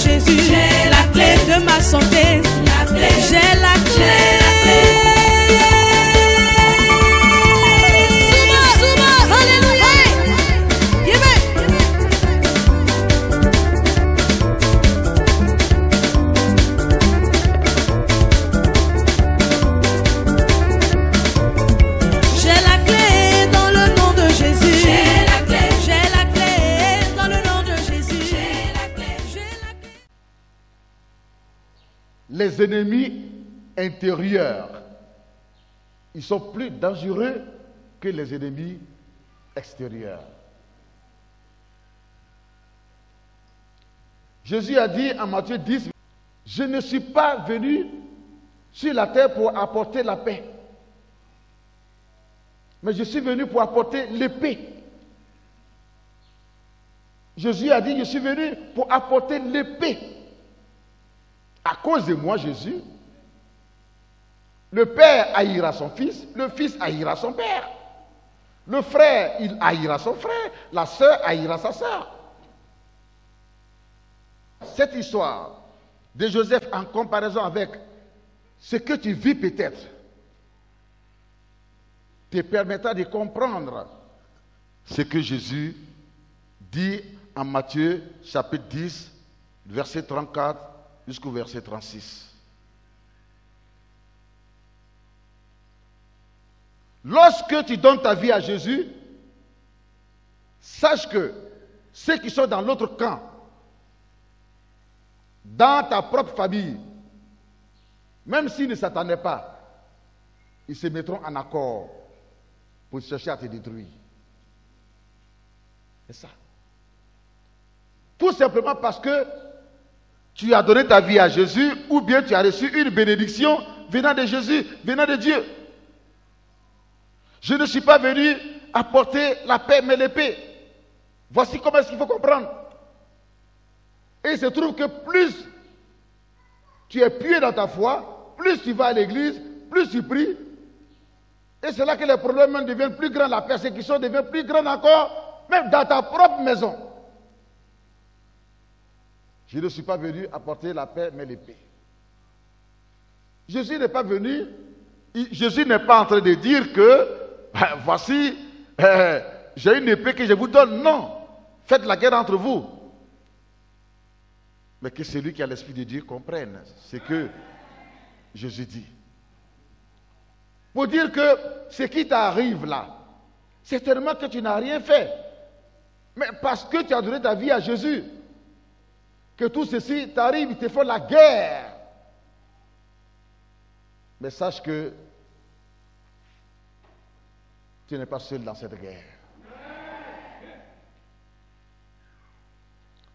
Jésus. J'ai la clé de ma santé. J'ai la clé. Les ennemis intérieurs, ils sont plus dangereux que les ennemis extérieurs. Jésus a dit en Matthieu 10, « Je ne suis pas venu sur la terre pour apporter la paix, mais je suis venu pour apporter l'épée. » Jésus a dit, « Je suis venu pour apporter l'épée. » À cause de moi, Jésus, le père haïra son fils, le fils haïra son père. Le frère, il haïra son frère, la sœur haïra sa sœur. Cette histoire de Joseph en comparaison avec ce que tu vis peut-être te permettra de comprendre ce que Jésus dit en Matthieu chapitre 10, verset 34 jusqu'au verset 36. Lorsque tu donnes ta vie à Jésus, sache que ceux qui sont dans l'autre camp, dans ta propre famille, même s'ils ne s'attendaient pas, ils se mettront en accord pour chercher à te détruire. C'est ça. Tout simplement parce que tu as donné ta vie à Jésus, ou bien tu as reçu une bénédiction venant de Jésus, venant de Dieu. Je ne suis pas venu apporter la paix, mais l'épée. Voici comment est-ce qu'il faut comprendre. Et il se trouve que plus tu es pieux dans ta foi, plus tu vas à l'église, plus tu pries. Et c'est là que les problèmes deviennent plus grands, la persécution devient plus grande encore, même dans ta propre maison. Je ne suis pas venu apporter la paix, mais l'épée. Jésus n'est pas venu, Jésus n'est pas en train de dire que, voici, j'ai une épée que je vous donne. Non, faites la guerre entre vous. Mais que celui qui a l'Esprit de Dieu comprenne ce que Jésus dit. Pour dire que ce qui t'arrive là, c'est tellement que tu n'as rien fait. Mais parce que tu as donné ta vie à Jésus, que tout ceci t'arrive, ils te font la guerre. Mais sache que tu n'es pas seul dans cette guerre.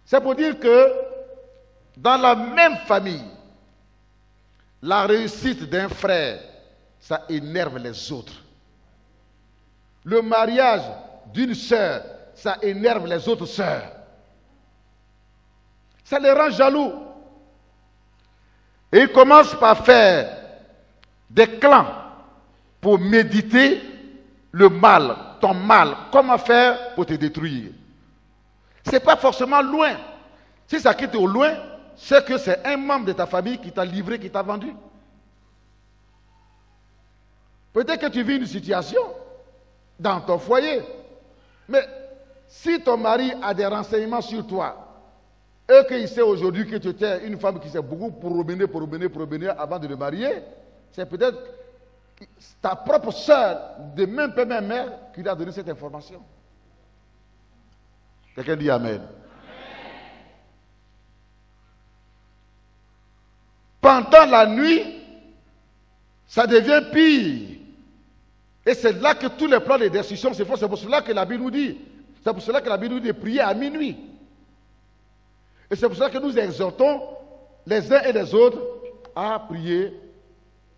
C'est pour dire que dans la même famille, la réussite d'un frère, ça énerve les autres. Le mariage d'une sœur, ça énerve les autres sœurs. Ça les rend jaloux. Et ils commencent par faire des clans pour méditer le mal, ton mal. Comment faire pour te détruire. Ce n'est pas forcément loin. Si ça quitte au loin, c'est que c'est un membre de ta famille qui t'a livré, qui t'a vendu. Peut-être que tu vis une situation dans ton foyer. Mais si ton mari a des renseignements sur toi, et qu'il sait aujourd'hui que tu étais une femme qui s'est beaucoup promenée avant de le marier, c'est peut-être ta propre soeur de même père, même mère qui lui a donné cette information. Quelqu'un dit Amen. Pendant la nuit, ça devient pire. Et c'est là que tous les plans de destruction se font. C'est pour cela que la Bible nous dit. C'est pour cela que la Bible nous dit de prier à minuit. Et c'est pour cela que nous exhortons les uns et les autres à prier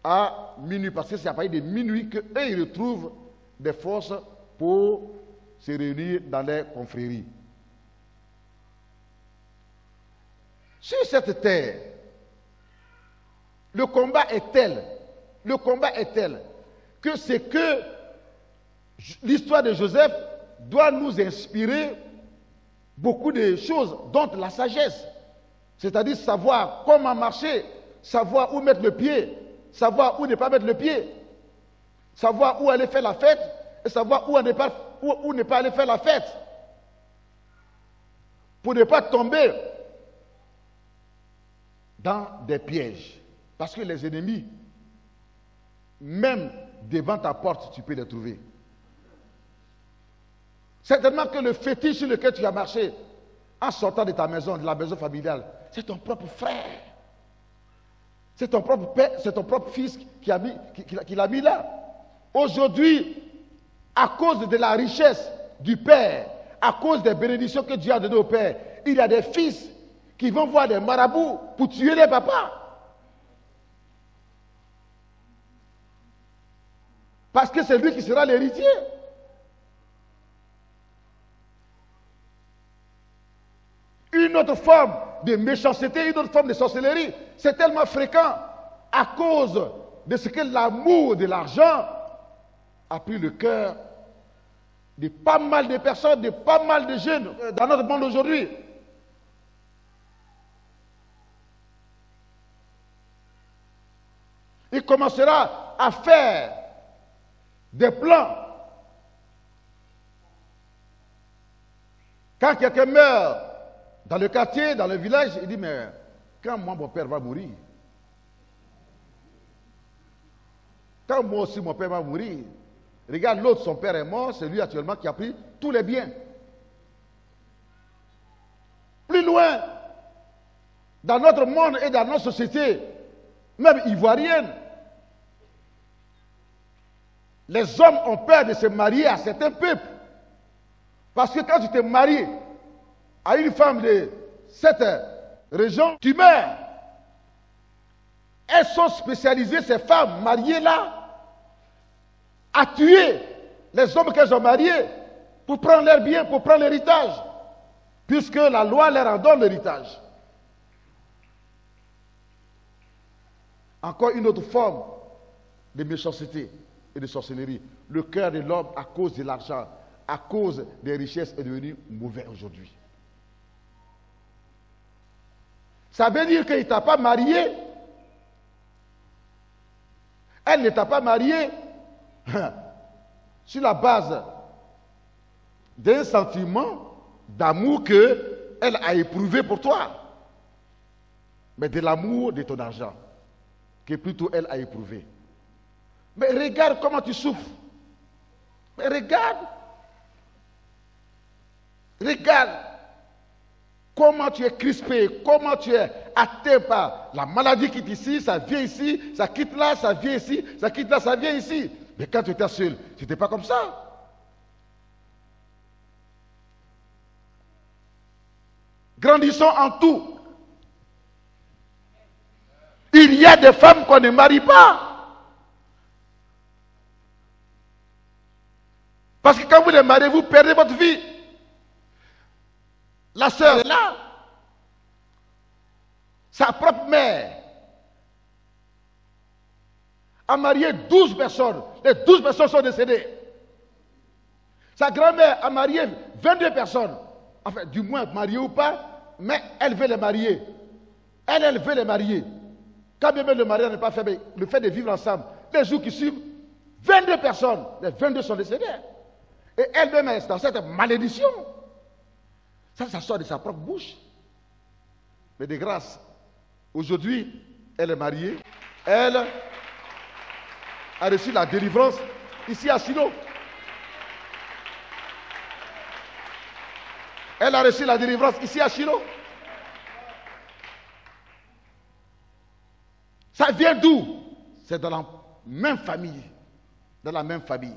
à minuit. Parce que c'est à partir de minuit qu'eux, ils retrouvent des forces pour se réunir dans les confréries. Sur cette terre, le combat est tel que c'est que l'histoire de Joseph doit nous inspirer beaucoup de choses, dont la sagesse. C'est-à-dire savoir comment marcher, savoir où mettre le pied, savoir où ne pas mettre le pied, savoir où aller faire la fête et savoir où ne pas aller faire la fête. Pour ne pas tomber dans des pièges. Parce que les ennemis, même devant ta porte, tu peux les trouver. Certainement que le fétiche sur lequel tu as marché en sortant de ta maison, de la maison familiale, c'est ton propre frère. C'est ton propre père, c'est ton propre fils qui l'a mis là. Aujourd'hui, à cause de la richesse du Père, à cause des bénédictions que Dieu a données au Père, il y a des fils qui vont voir des marabouts pour tuer les papas. Parce que c'est lui qui sera l'héritier. Une autre forme de méchanceté, une autre forme de sorcellerie, c'est tellement fréquent à cause de ce que l'amour de l'argent a pris le cœur de pas mal de personnes, de pas mal de jeunes dans notre monde aujourd'hui. Il commencera à faire des plans. Quand quelqu'un meurt dans le quartier, dans le village, il dit, mais quand moi mon père va mourir, quand moi aussi mon père va mourir, regarde l'autre, son père est mort, c'est lui actuellement qui a pris tous les biens. Plus loin, dans notre monde et dans notre société, même ivoirienne, les hommes ont peur de se marier à certains peuples. Parce que quand tu te maries à une femme de cette région, tu meurs. Elles sont spécialisées, ces femmes mariées-là, à tuer les hommes qu'elles ont mariés pour prendre leurs biens, pour prendre l'héritage. Puisque la loi leur en donne l'héritage. Encore une autre forme de méchanceté et de sorcellerie. Le cœur de l'homme, à cause de l'argent, à cause des richesses, est devenu mauvais aujourd'hui. Ça veut dire qu'il ne t'a pas marié. Elle ne t'a pas marié sur la base d'un sentiment d'amour qu'elle a éprouvé pour toi, mais de l'amour de ton argent que plutôt elle a éprouvé. Mais regarde comment tu souffres. Mais regarde comment tu es crispé, comment tu es atteint par la maladie qui est ici, ça vient ici, ça quitte là, ça vient ici, ça quitte là, ça vient ici. Mais quand tu étais seul, tu n'étais pas comme ça. Grandissons en tout. Il y a des femmes qu'on ne marie pas. Parce que quand vous les mariez, vous perdez votre vie. La sœur est là. Sa propre mère a marié 12 personnes. Les 12 personnes sont décédées. Sa grand-mère a marié 22 personnes. Enfin, du moins, mariée ou pas, mais elle veut les marier. Elle veut les marier. Quand bien même le mariage n'est pas fait, mais le fait de vivre ensemble, les jours qui suivent, 22 personnes, les 22 sont décédées. Et elle-même est dans cette malédiction. Ça sort de sa propre bouche. Mais de grâce, aujourd'hui, elle est mariée. Elle a reçu la délivrance ici à Silo. Elle a reçu la délivrance ici à Silo. Ça vient d'où? C'est dans la même famille. Dans la même famille.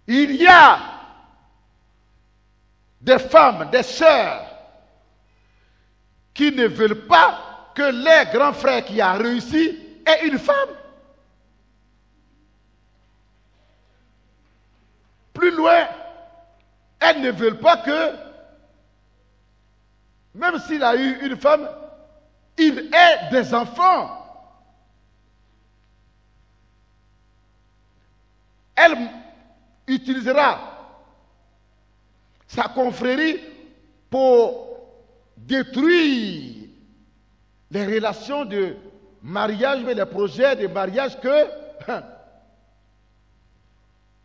Il y a des femmes, des sœurs, qui ne veulent pas que leur grand frère qui a réussi ait une femme. Plus loin, elles ne veulent pas que, même s'il a eu une femme, il ait des enfants. Elle utilisera sa confrérie pour détruire les relations de mariage, mais les projets de mariage que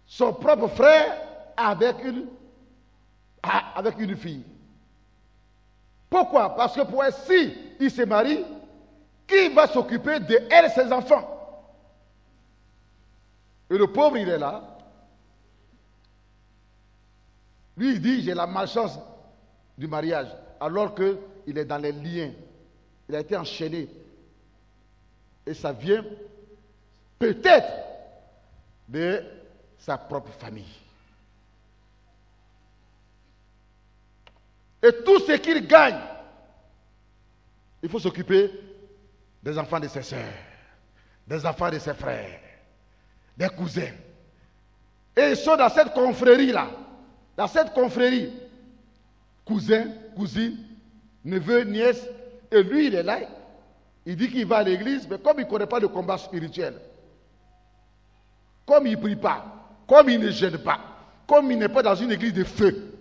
son propre frère a avec une fille. Pourquoi? Parce que pour elle, si il se marie, qui va s'occuper de elle et ses enfants? Et le pauvre, il est là. Lui, il dit, j'ai la malchance du mariage, alors qu'il est dans les liens. Il a été enchaîné. Et ça vient peut-être de sa propre famille. Et tout ce qu'il gagne, il faut s'occuper des enfants de ses sœurs, des enfants de ses frères, des cousins. Et ils sont dans cette confrérie-là. Dans cette confrérie, cousins, cousines, neveux, nièces, et lui, il est là. Il dit qu'il va à l'église, mais comme il ne connaît pas le combat spirituel, comme il ne prie pas, comme il ne gêne pas, comme il n'est pas dans une église de feu,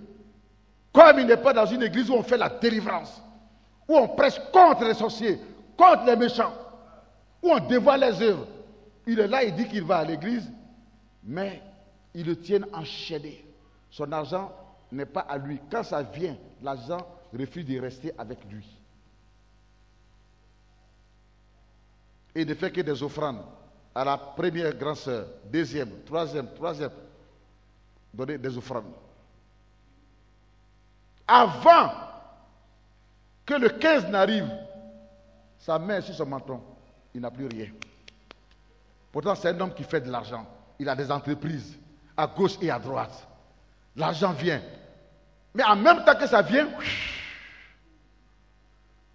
comme il n'est pas dans une église où on fait la délivrance, où on prêche contre les sorciers, contre les méchants, où on dévoile les œuvres. Il est là, il dit qu'il va à l'église, mais ils le tiennent enchaîné. Son argent n'est pas à lui. Quand ça vient, l'argent refuse de rester avec lui. Et il ne fait que des offrandes à la première grande sœur, deuxième, troisième, donner des offrandes. Avant que le 15 n'arrive, sa main est sur son menton, il n'a plus rien. Pourtant, c'est un homme qui fait de l'argent. Il a des entreprises à gauche et à droite. L'argent vient. Mais en même temps que ça vient,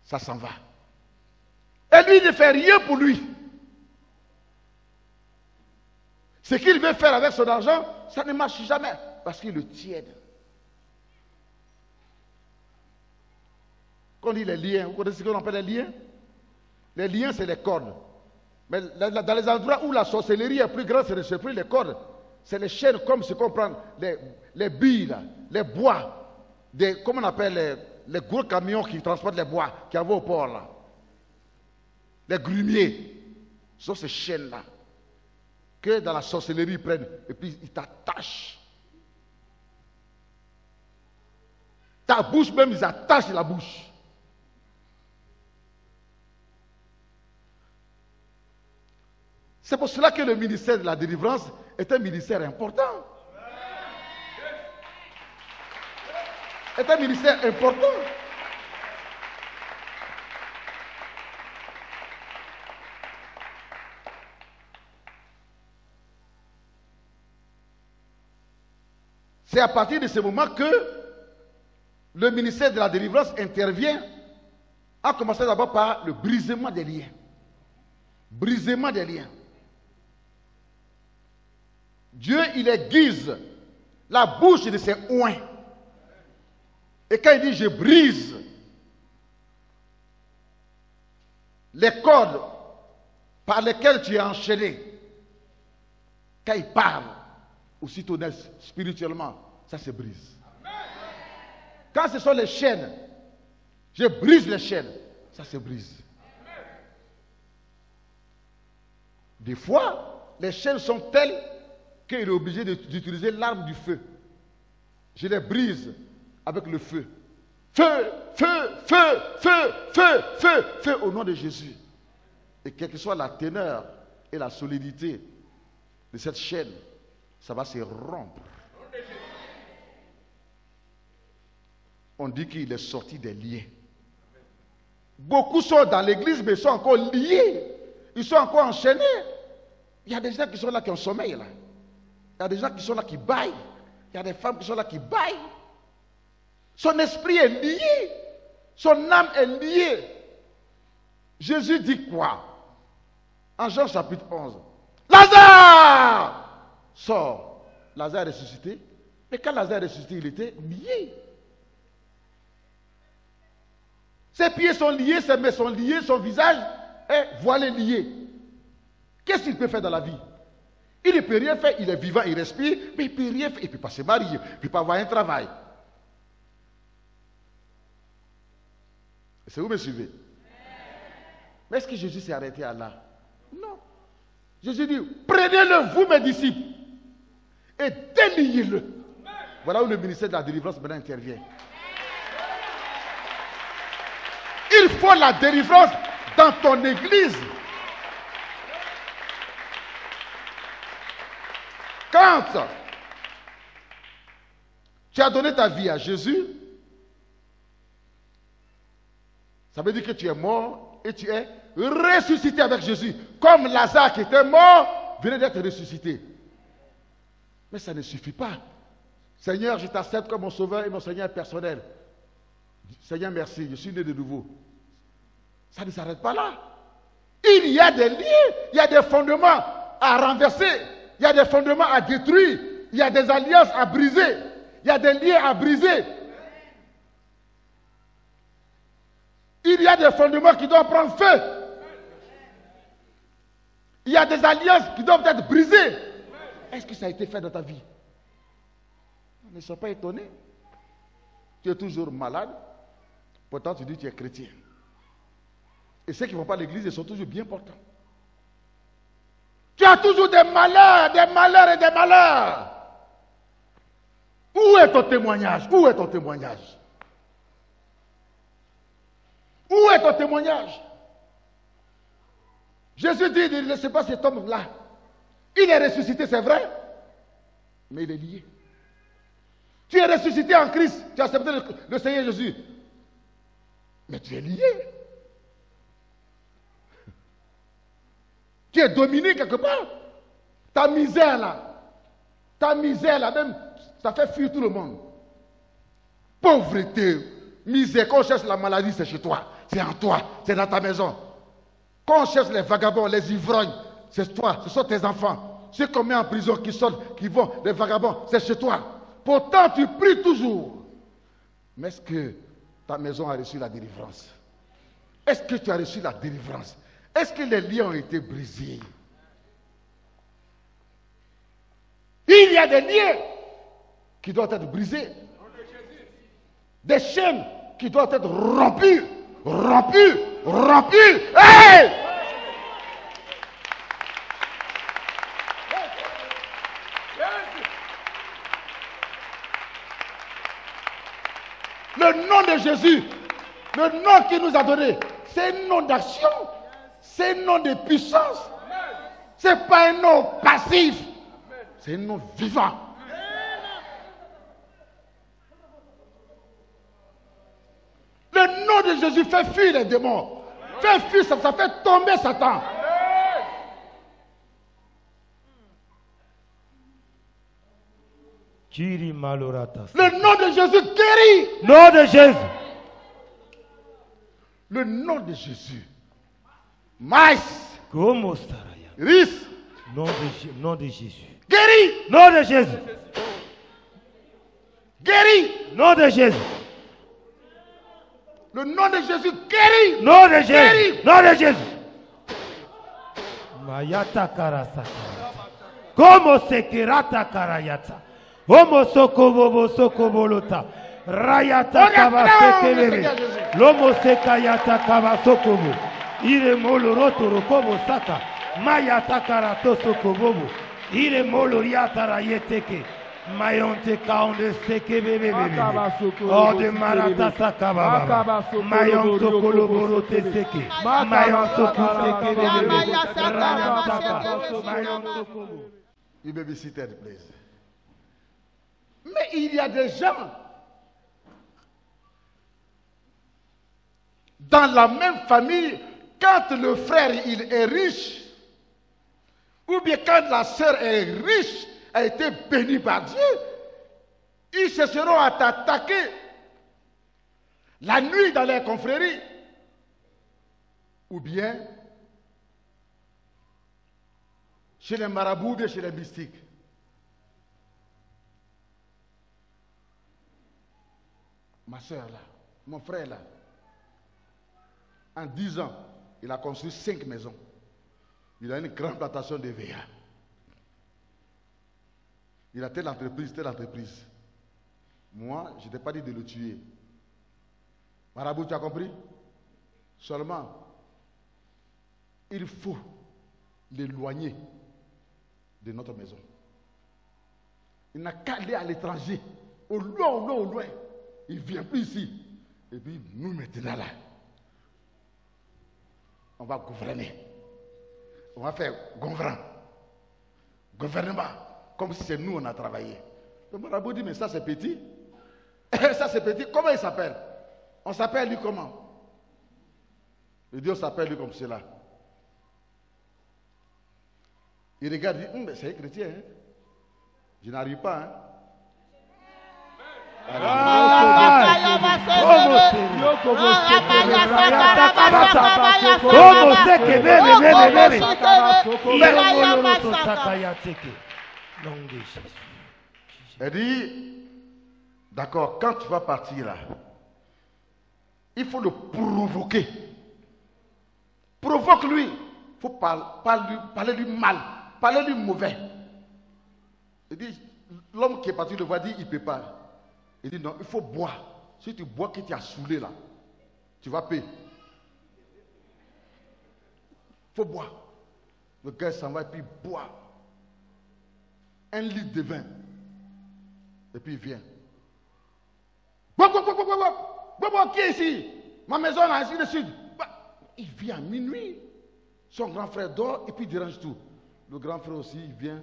ça s'en va. Et lui, il ne fait rien pour lui. Ce qu'il veut faire avec son argent, ça ne marche jamais. Parce qu'il le tienne. Quand on dit les liens, vous connaissez ce qu'on appelle les liens? Les liens, c'est les cordes. Mais dans les endroits où la sorcellerie est plus grande, c'est plus les cordes. C'est les chaînes comme ce qu'on prend, les billes, là, les bois. Comment on appelle les gros camions qui transportent les bois, qui vont au port là. Les grumiers. Ce sont ces chaînes-là que dans la sorcellerie ils prennent et puis ils t'attachent. Ta bouche même, ils attachent la bouche. C'est pour cela que le ministère de la délivrance est un ministère important. C'est un ministère important. C'est à partir de ce moment que le ministère de la délivrance intervient, en commençant d'abord par le brisement des liens. Brisement des liens. Dieu, il aiguise la bouche de ses oins. Et quand il dit je brise les cordes par lesquelles tu es enchaîné, quand il parle, aussitôt spirituellement, ça se brise. Quand ce sont les chaînes, je brise les chaînes, ça se brise. Des fois, les chaînes sont telles qu'il est obligé d'utiliser l'arme du feu. Je les brise avec le feu. Feu, feu, feu, feu, feu, feu, feu, au nom de Jésus. Et quelle que soit la teneur et la solidité de cette chaîne, ça va se rompre. On dit qu'il est sorti des liens. Beaucoup sont dans l'église, mais ils sont encore liés. Ils sont encore enchaînés. Il y a des gens qui sont là qui ont sommeil là. Il y a des gens qui sont là qui baillent. Il y a des femmes qui sont là qui baillent. Son esprit est lié. Son âme est liée. Jésus dit quoi? En Jean chapitre 11. Lazare! Sort. Lazare est ressuscité. Mais quand Lazare est ressuscité, il était lié. Ses pieds sont liés, ses mains sont liées, son visage est voilé lié. Qu'est-ce qu'il peut faire dans la vie? Il ne peut rien faire, il est vivant, il respire, mais il ne peut rien faire. Il ne peut pas se marier, il ne peut pas avoir un travail. C'est vous me suivez? Mais est-ce que Jésus s'est arrêté à là? Non. Jésus dit, prenez-le, vous mes disciples, et déliez-le. Voilà où le ministère de la délivrance maintenant intervient. Il faut la délivrance dans ton église. Quand tu as donné ta vie à Jésus, ça veut dire que tu es mort et tu es ressuscité avec Jésus. Comme Lazare qui était mort venait d'être ressuscité. Mais ça ne suffit pas. Seigneur, je t'accepte comme mon sauveur et mon Seigneur personnel. Seigneur, merci, je suis né de nouveau. Ça ne s'arrête pas là. Il y a des liens, il y a des fondements à renverser, il y a des fondements à détruire, il y a des alliances à briser, il y a des liens à briser. Il y a des fondements qui doivent prendre feu. Il y a des alliances qui doivent être brisées. Est-ce que ça a été fait dans ta vie? Ne sois pas étonné. Tu es toujours malade. Pourtant, tu dis que tu es chrétien. Et ceux qui ne vont pas à l'église, ils sont toujours bien portants. Tu as toujours des malheurs, des malheurs et des malheurs. Où est ton témoignage? Où est ton témoignage? Où est ton témoignage? Jésus dit, ne laissez pas cet homme-là. Il est ressuscité, c'est vrai, mais il est lié. Tu es ressuscité en Christ, tu as accepté le Seigneur Jésus, mais tu es lié. Tu es dominé quelque part. Ta misère là, même, ça fait fuir tout le monde. Pauvreté, misère, quand on cherche la maladie, c'est chez toi, c'est en toi, c'est dans ta maison. Quand on cherche les vagabonds, les ivrognes, c'est toi, ce sont tes enfants. Ceux qu'on met en prison, qui sortent, qui vont, les vagabonds, c'est chez toi. Pourtant, tu pries toujours. Mais est-ce que ta maison a reçu la délivrance? Est-ce que tu as reçu la délivrance? Est-ce que les liens ont été brisés? Il y a des liens qui doivent être brisés. Des chaînes qui doivent être rompues. Rompues. Rompues. Hey! Le nom de Jésus, le nom qu'il nous a donné, c'est un nom d'action. C'est un nom de puissance. Ce n'est pas un nom passif. C'est un nom vivant. Le nom de Jésus fait fuir les démons. Fait fuir, ça fait tomber Satan. Le nom de Jésus guérit. Nom de Jésus. Le nom de Jésus. Maïs. Ris. Nom de Jésus. Guérit. Nom de Jésus. Guérit. Nom de Jésus. Le nom de Jésus guérit. Nom de Jésus. Guérit. Nom de Jésus. Mayata karasa. Como sekirata karayata. Homo sokobobo sokobolota. Rayata kabasekelele. Lomo sekayata kabasokobo. Ire molo roto rokobo saka. Mayata karato sokobobo. Ire molo riata rayeteke. Mayonte kaonde seke bebe bebe. Ode marata sakababa. Mayon sokoloboro te seke. Mayon sokuteke bebe bebe. Rayata mayon sokobo. You may be seated, please. Mais il y a des gens dans la même famille, quand le frère il est riche, ou bien quand la sœur est riche, a été bénie par Dieu, ils chercheront à t'attaquer la nuit dans les confréries, ou bien chez les marabouts, ou bien chez les mystiques. Ma soeur là, mon frère là, en 10 ans, il a construit 5 maisons. Il a une grande plantation de VA. Il a telle entreprise, telle entreprise. Moi, je n'ai pas dit de le tuer. Marabout, tu as compris? Seulement, il faut l'éloigner de notre maison. Il n'a qu'à aller à l'étranger, au loin. Il ne vient plus ici. Et puis, nous maintenant là, on va gouverner. On va faire gouvernement, comme si c'est nous on a travaillé. Le marabout dit, mais ça c'est petit. Ça c'est petit. Comment il s'appelle? On s'appelle lui comment? Il dit, on s'appelle lui comme cela. Il regarde, il dit, mais c'est un chrétien. Hein? Je n'arrive pas. Hein? Elle dit, d'accord, quand tu vas partir là, il faut le provoquer. Provoque-lui. Il faut parler lui mal, parler lui mauvais. Il dit, l'homme qui est parti le voit, dit, il ne peut pas. Il dit, non, il faut boire. Si tu bois que tu as saoulé là, tu vas payer. Il faut boire. Le gars s'en va et puis il boit 1 litre de vin. Et puis il vient. Bois, qui est ici? Ma maison là, ici, le sud. Il vient à minuit. Son grand frère dort et puis il dérange tout. Le grand frère aussi, il vient.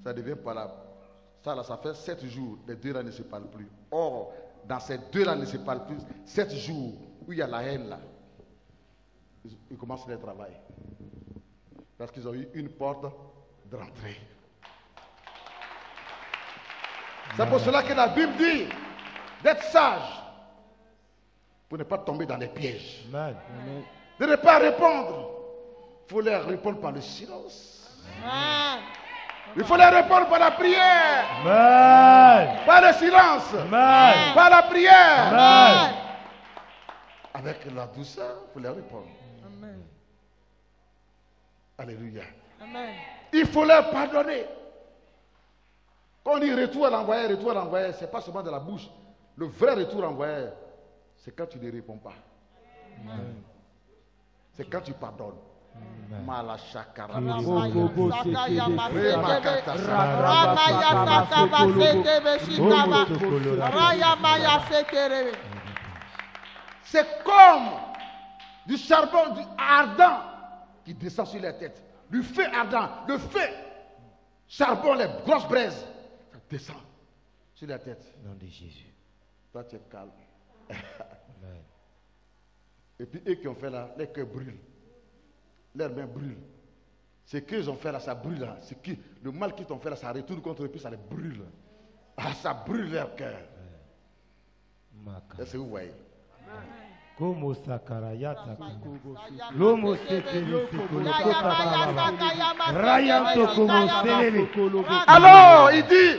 Ça devient pas là. Ça fait 7 jours. Les deux là ne se parlent plus. Or, dans ces deux là ne se parlent plus. 7 jours où il y a la haine là. Ils commencent leur travail. Parce qu'ils ont eu une porte d'entrée. C'est pour cela que la Bible dit d'être sage pour ne pas tomber dans les pièges. Amen. De ne pas répondre. Il faut leur répondre par le silence. Amen. Il faut leur répondre par la prière. Amen. Par le silence. Amen. Par la prière. Amen. Avec la douceur, il faut leur répondre. Amen. Alléluia. Amen. Il faut leur pardonner. Quand on dit retour à l'envoyé, ce n'est pas seulement de la bouche. Le vrai retour envoyé, c'est quand tu ne réponds pas. C'est quand tu pardonnes. Malachakara. C'est comme du charbon ardent qui descend sur la tête. Du feu ardent, le feu, charbon, les grosses braises, ça descend sur la tête. Nom de Jésus. Toi, tu es calme. Et puis, eux qui ont fait là, les cœurs brûlent. Leurs mains brûlent. Ce qu'ils ont fait là, ça brûle là. Le mal qu'ils t'ont fait là, ça retourne contre eux, puis ça les brûle. Ah, ça brûle leur cœur. Est-ce que vous voyez? Como sakarayata. Lomo sekeli sekolo kota. Rayanto como selele. Alors, il dit,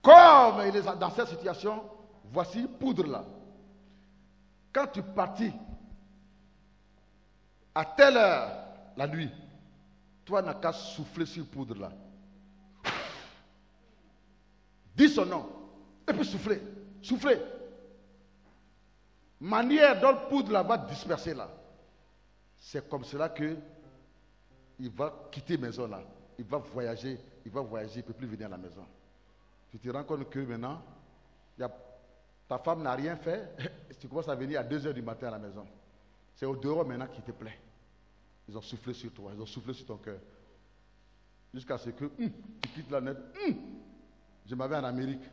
comme il est dans cette situation, voici poudre là. Quand tu partis à telle heure la nuit, toi n'as qu'à souffler sur poudre là. Dis son nom. Et puis souffler. Souffler. Manière dont le poudre là va disperser là. C'est comme cela que il va quitter la maison là. Il va voyager, il ne peut plus venir à la maison. Tu te rends compte que maintenant, ta femme n'a rien fait, tu commences à venir à 2 h du matin à la maison. C'est au dehors maintenant qui te plaît. Ils ont soufflé sur toi, ils ont soufflé sur ton cœur. Jusqu'à ce que tu quittes la net. Je m'avais en Amérique.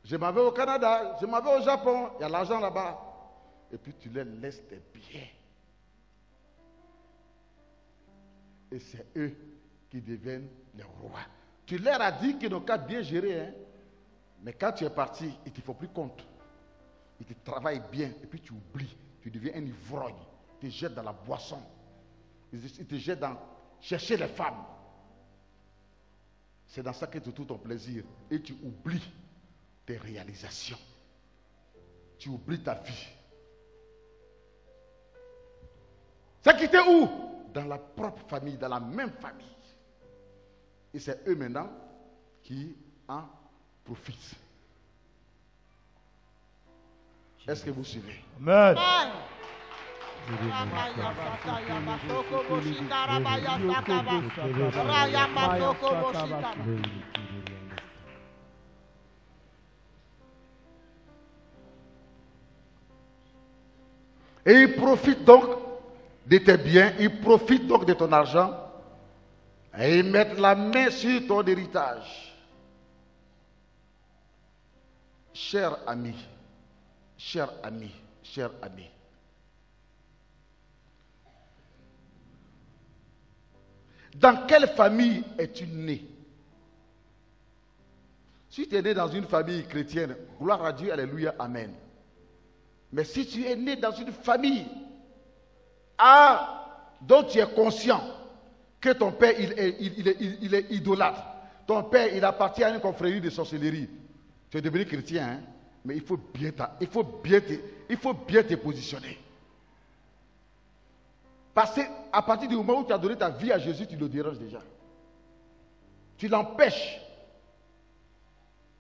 Je m'avais au Canada, je m'avais au Japon, il y a l'argent là-bas. Et puis tu leur laisses tes billets. Et c'est eux qui deviennent les rois. Tu leur as dit qu'ils n'ont qu'à bien gérer, hein. Mais quand tu es parti, ils ne te font plus compte. Ils te travaillent bien et puis tu oublies. Tu deviens un ivrogne. Ils te jettent dans la boisson. Ils te jettent dans chercher les femmes. C'est dans ça que tu trouves ton plaisir. Et tu oublies tes réalisations. Tu oublies ta vie. Ça quittait où? Dans la propre famille, dans la même famille. Et c'est eux maintenant qui en profitent. Est-ce que vous suivez? Amen. Et ils profitent donc de tes biens, ils profitent donc de ton argent, et ils mettent la main sur ton héritage. Cher ami, cher ami, cher ami, dans quelle famille es-tu né? Si tu es né dans une famille chrétienne, gloire à Dieu, alléluia, amen. Mais si tu es né dans une famille dont tu es conscient que ton père il est idolâtre, ton père il appartient à une confrérie de sorcellerie, tu es devenu chrétien, hein? Mais il faut bien te positionner. Parce qu'à partir du moment où tu as donné ta vie à Jésus, tu le déranges déjà. Tu l'empêches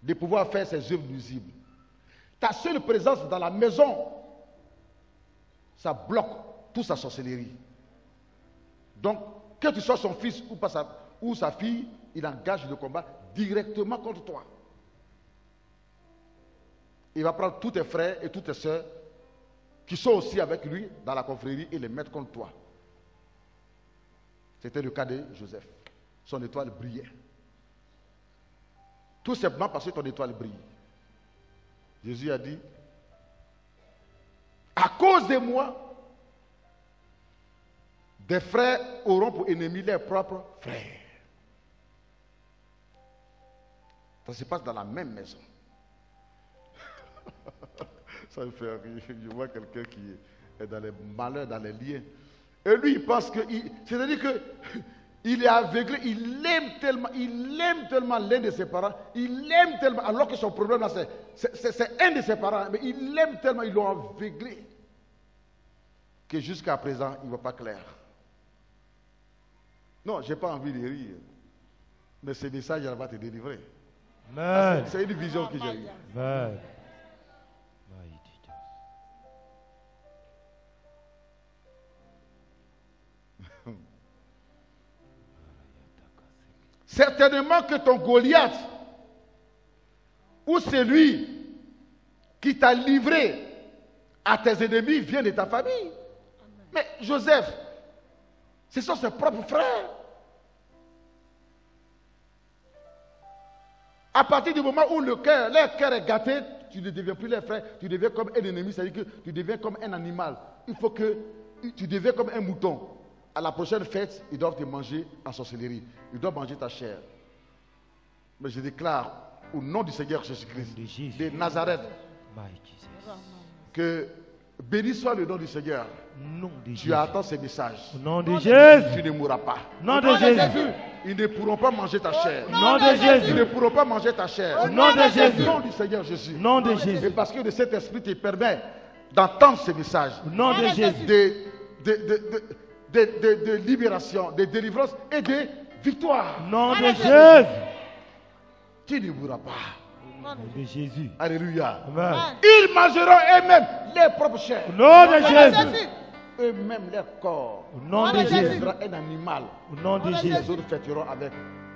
de pouvoir faire ses œuvres nuisibles. Ta seule présence dans la maison, ça bloque toute sa sorcellerie. Donc, que tu sois son fils ou sa fille, il engage le combat directement contre toi. Il va prendre tous tes frères et toutes tes soeurs qui sont aussi avec lui dans la confrérie et les mettre contre toi. C'était le cas de Joseph. Son étoile brillait. Tout simplement parce que ton étoile brille. Jésus a dit, à cause de moi, des frères auront pour ennemis leurs propres frères. Ça se passe dans la même maison. Ça me fait rire. Je vois quelqu'un qui est dans les malheurs, dans les liens. Et lui, il pense que... C'est-à-dire qu'il est aveuglé. Il aime tellement l'un de ses parents. Il l'aime tellement... Alors que son problème, là, c'est un de ses parents. Mais il l'aime tellement, ils l'ont aveuglé. Que jusqu'à présent, il ne voit pas clair. Non, je n'ai pas envie de rire. Mais ce message, elle va te délivrer. C'est une vision que j'ai eue. Amen. Certainement que ton Goliath ou celui qui t'a livré à tes ennemis vient de ta famille. Mais Joseph, ce sont ses propres frères. À partir du moment où leur cœur est gâté, tu ne deviens plus leur frère, tu deviens comme un ennemi, c'est-à-dire que tu deviens comme un animal. Il faut que tu deviens comme un mouton. À la prochaine fête, ils doivent te manger en sorcellerie. Ils doivent manger ta chair. Mais je déclare au nom du Seigneur Jésus-Christ de Nazareth que béni soit le nom du Seigneur. Tu attends ces messages. Au nom de Jésus. Tu ne mourras pas. Au nom de Jésus. Ils ne pourront pas manger ta chair. Au nom de Jésus. Ils ne pourront pas manger ta chair. Au nom de Jésus. Au nom du Seigneur Jésus. Au nom de Jésus. Et parce que le Saint-Esprit te permet d'entendre ces messages. Au nom de Jésus. De libération, de délivrance et de victoire. Au nom de Jésus. Tu ne mourras pas. Au nom de Jésus. Alléluia. Amen. Ils mangeront eux-mêmes leurs propres chairs. Au nom de Jésus. Eux-mêmes leur corps. Au nom de Jésus. Un animal. Au nom de Les Jésus. autres fêteront avec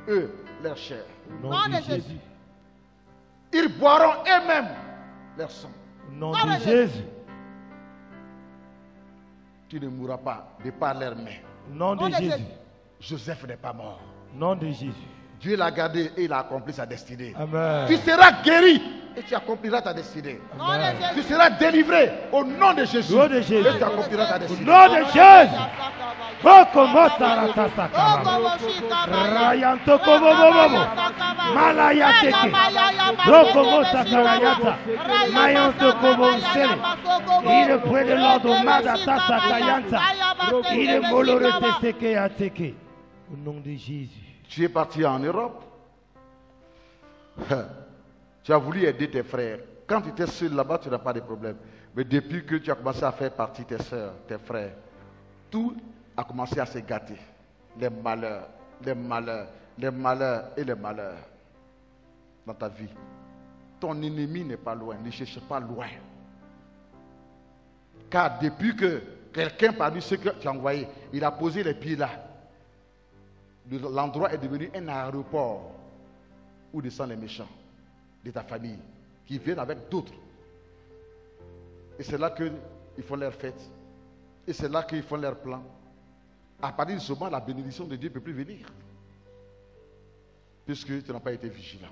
eux leur chair. Au nom de Jésus. Ils boiront eux-mêmes leur sang. Au nom de Jésus. Tu ne mourras pas de par leurs mains. Au nom de Jésus. Joseph n'est pas mort. Au nom de Jésus. Dieu l'a gardé et il a accompli sa destinée. Amen. Tu seras guéri et tu accompliras ta destinée. Amen. Tu seras délivré au nom de Jésus. Au nom de Jésus. Et tu accompliras ta Au destinée. nom de Jésus. Bokomo sarata sakama. Rayanto kobo bobo. Malaya teke. Bokomo sakarayata. Mayanto kobo sele. Il près de l'ordre madata sakayanta. Il molorete seke ateke. Au nom de Jésus. Tu es parti en Europe. Tu as voulu aider tes frères. Quand tu étais seul là-bas, tu n'as pas de problème. Mais depuis que tu as commencé à faire partie tes soeurs, tes frères, tout a commencé à se gâter. Les malheurs, les malheurs, les malheurs et les malheurs. dans ta vie. Ton ennemi n'est pas loin. Ne cherche pas loin. Car depuis que quelqu'un parmi ceux que tu as envoyés, il a posé les pieds là, l'endroit est devenu un aéroport où descendent les méchants de ta famille qui viennent avec d'autres. Et c'est là qu'ils font leurs fêtes. Et c'est là qu'ils font leurs plans. À partir de ce moment, la bénédiction de Dieu ne peut plus venir. Puisque tu n'as pas été vigilant.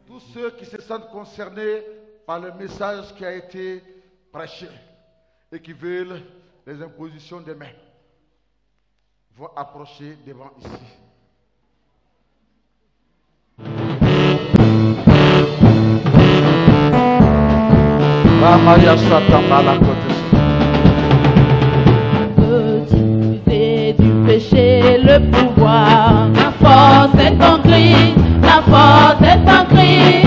Tous ceux qui se sentent concernés par le message qui a été prêché et qui veulent les impositions des mains vont approcher devant ici. Utiliser du péché le pouvoir. La force est en Christ, la force est en Christ.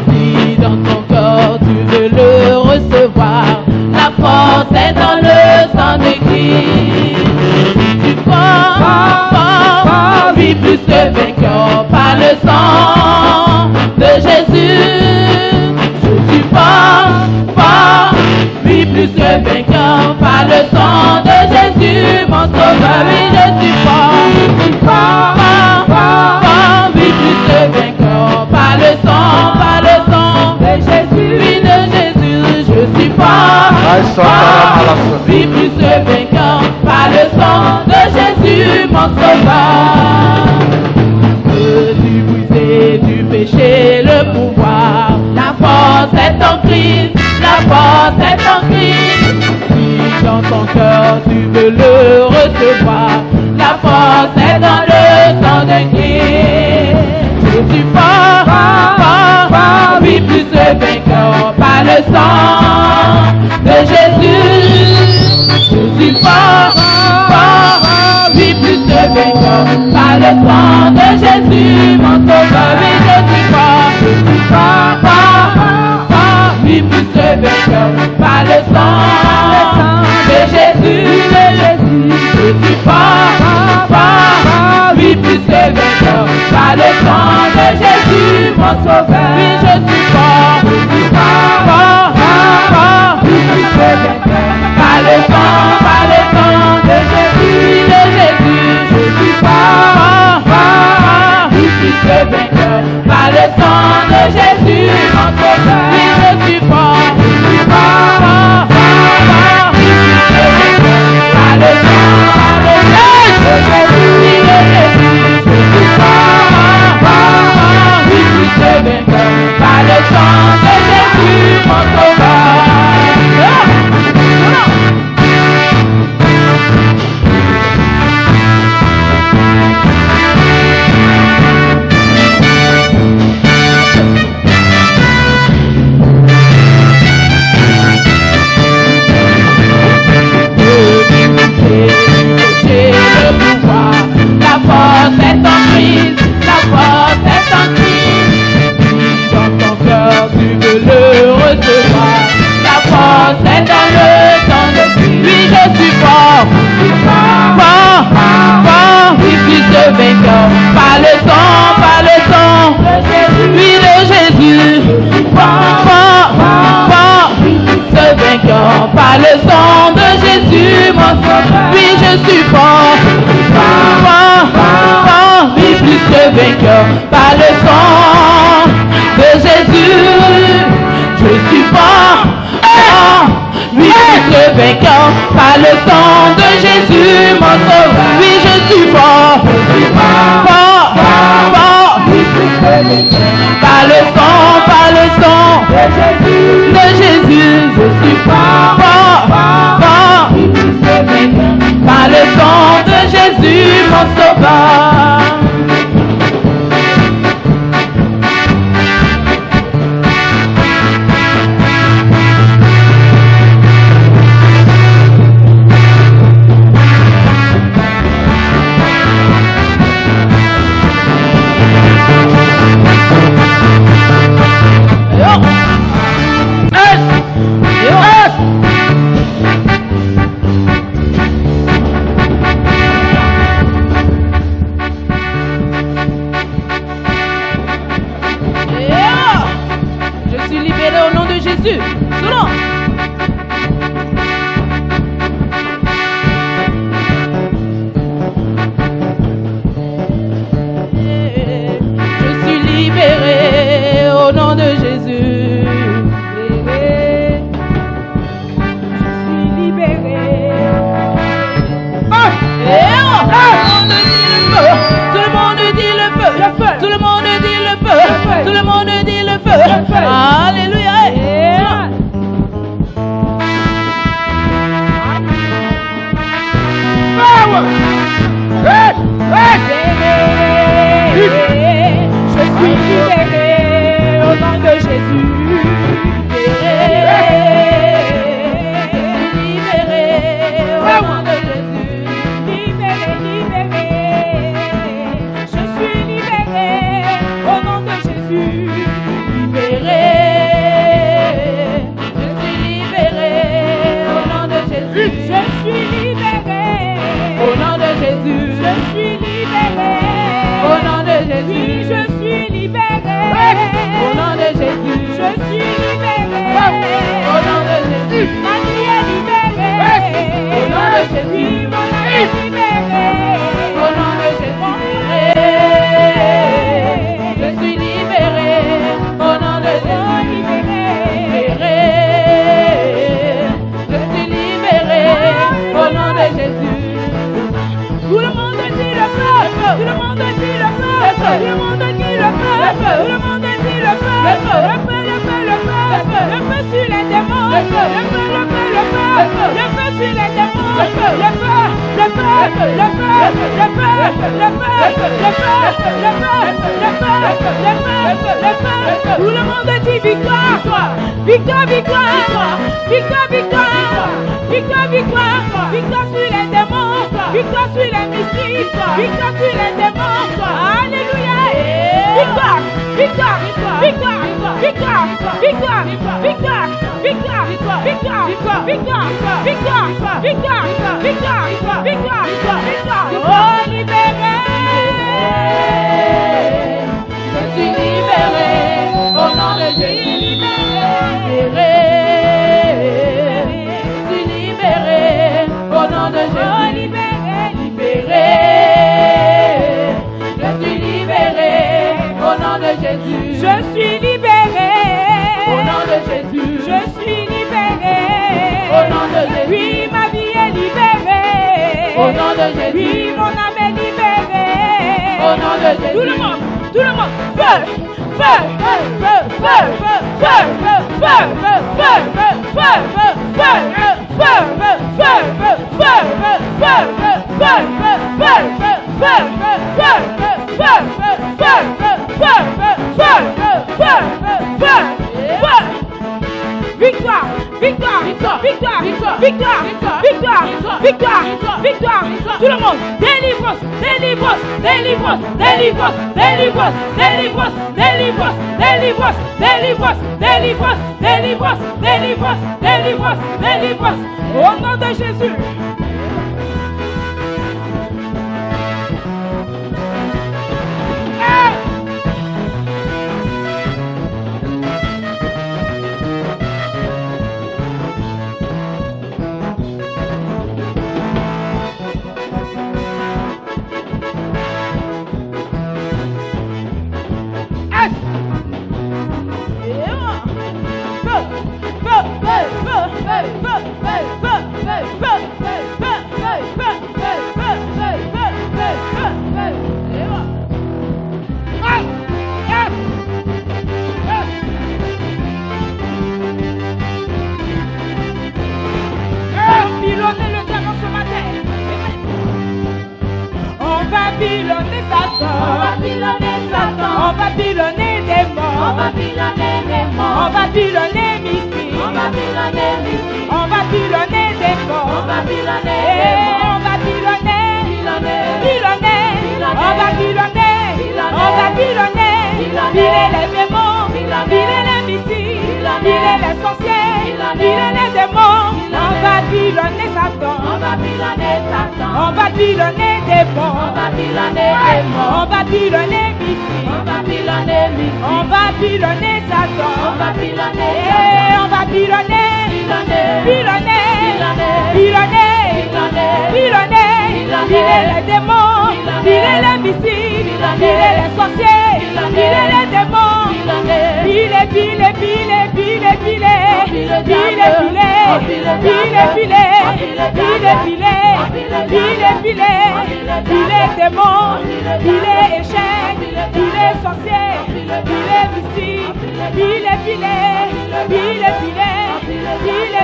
Si dans ton corps tu veux le recevoir, la force est dans le sang de Christ. Tu crois, vis plus que vainqueur par le sang de Jésus. Je suis fort, vis plus que vainqueur par le sang de Jésus, mon sauveur. Oui, je suis fort, vis plus que vainqueur par le sang de Jésus. Oui, de Jésus, je suis fort, vis plus que vainqueur par le sang de Jésus, mon sauveur. Veux-tu briser du péché le pouvoir? La force est en Christ, la force est en Christ. Si dans ton cœur tu veux le recevoir, la force est dans le sang de Christ. Je suis fort, oui, plus que vainqueur par le sang de Jésus. Je suis fort, oui, plus que vainqueur par le sang de Jésus, mon sauveur. Oui, je suis fort, oui, plus que vainqueur par le sang de Jésus, Je suis fort, oui, plus que vainqueur par le sang de Jésus, mon sauveur. Oui, je suis fort, oui, plus que vainqueur par le sang de Jésus, Je suis fort, oui, plus que vainqueur par le sang de Jésus, mon sauveur. Oui, je suis fort, oui, plus que vainqueur par le sang de Jésus, Je suis fort, oui, plus que vainqueur par le sang de Jésus, mon sauveur. La force est en Christ, la force est en Christ. Si dans ton cœur tu veux le recevoir, la force est dans le sang de Christ. Oui, je suis fort, oui, plus que vainqueur par le sang de Jésus. Oui, de Jésus, fort, ce vainqueur par le sang de Jésus, mon sauveur. Oui, je suis fort, oui, plus que vainqueur par le sang de Jésus. Je suis fort, oui, plus que vainqueur par le sang de Jésus, mon sauveur. Oui, je suis fort, oui, plus que vainqueur par le sang de Jésus, Je suis fort, oui, plus que vainqueur par le sang de Jésus, mon sauveur. Jésus. Selon. Je suis libéré au nom de Jésus. Je suis libéré. Tout le monde dit le feu. Tout le monde dit le feu. Tout le monde dit le feu. Alléluia. Je suis libéré au nom de Jésus. Libéré au nom de Jésus. Libéré. Je suis libéré au nom de Jésus. Libéré. Je suis libéré au nom de Jésus. Je suis libéré au nom de Jésus. Je suis libéré au nom de Jésus. Je suis libéré au nom de Jésus. Je suis libéré au nom de Jésus. Ma vie est libérée au nom de Jésus. Mon âme est libérée au nom de Jésus. Je suis libéré au nom de Jésus. Libéré. Je suis libéré au nom de Jésus. Tout le monde dit le feu. Tout le monde dit le feu. Tout le monde dit le feu. Tout le monde dit le feu. Le feu, le feu, le feu, le feu. Le feu sur les démons. Le feu, le feu, le feu, le feu. Le feu sur les démons. Le feu, le feu, le feu, le feu, le feu, le feu, le feu, le feu, le feu. Tout le monde dit victoire. Victoire, victoire. Victoire, victoire. Victoire, victoire. Victoire sur les démons. Victoire sur les mystiques. Victoire sur les démons. Alléluia. Victoire, victoire, victoire, victoire, victoire, victoire, victoire, victoire, victoire, victoire, victoire, victoire, victoire, victoire, victoire. Oh, libéré. Je suis libéré au nom de Jésus. Libéré. Je suis libéré au nom de Jésus. Libéré, libéré. Je suis libéré au nom de Jésus. Je suis libéré au nom de Jésus. Je suis libéré au nom de Jésus. Oui, ma vie est libérée au nom de Jésus. Oui, mon âme est libérée au nom de Jésus. Tout le monde, feu, feu, feu, feu, feu, feu, feu, feu, feu, feu, feu, feu, victoire, victoire, victoire, victoire, victoire, victoire, victoire, victoire, tout le monde, délivrance, délivrance, délivrance, délivrance, délivrance, délivrance, délivrance, délivrance, délivrance, délivrance, délivrance, délivrance, délivrance, délivrance, au nom de Jésus. On va pilonner des morts, on va pilonner des morts, on va pilonner mystique, on va pilonner mystique, on va pilonner des morts, on va pilonner, on va pilonner, pilonner, on va pilonner, on va pilonner, piler les démons, piler les mystiques, piler les sorciers, piler les démons, on va pilonner Satan, on va pilonner Satan, on va pilonner des morts, on va pilonner des morts, on va pilonner mystique, on va pilonner mystique, on va pilonner Satan, on va pilonner, on va pilonné, pilonné, pilonné, pilonné, pilé les démons, pilé les missiles, pilé les sorciers, pilé les démons, pilé, pilé, pilé, pilé, pilé, pilé, pilé, pilé, pilé, pilé, pilé, pilé, pilé démons, pilé échec, pilé sorcier, pilé missiles, pilé, pilé, pilé, pilé, pilé, pilé,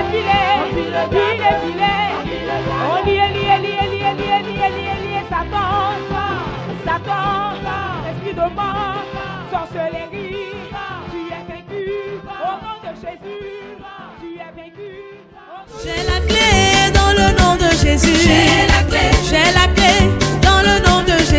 pilé, pilé. On lié, Satan, Satan, esprit de mort, sorcellerie, tu es vaincu, au nom de Jésus, tu es vaincu. J'ai la clé dans le nom de Jésus. J'ai la clé dans le nom de Jésus.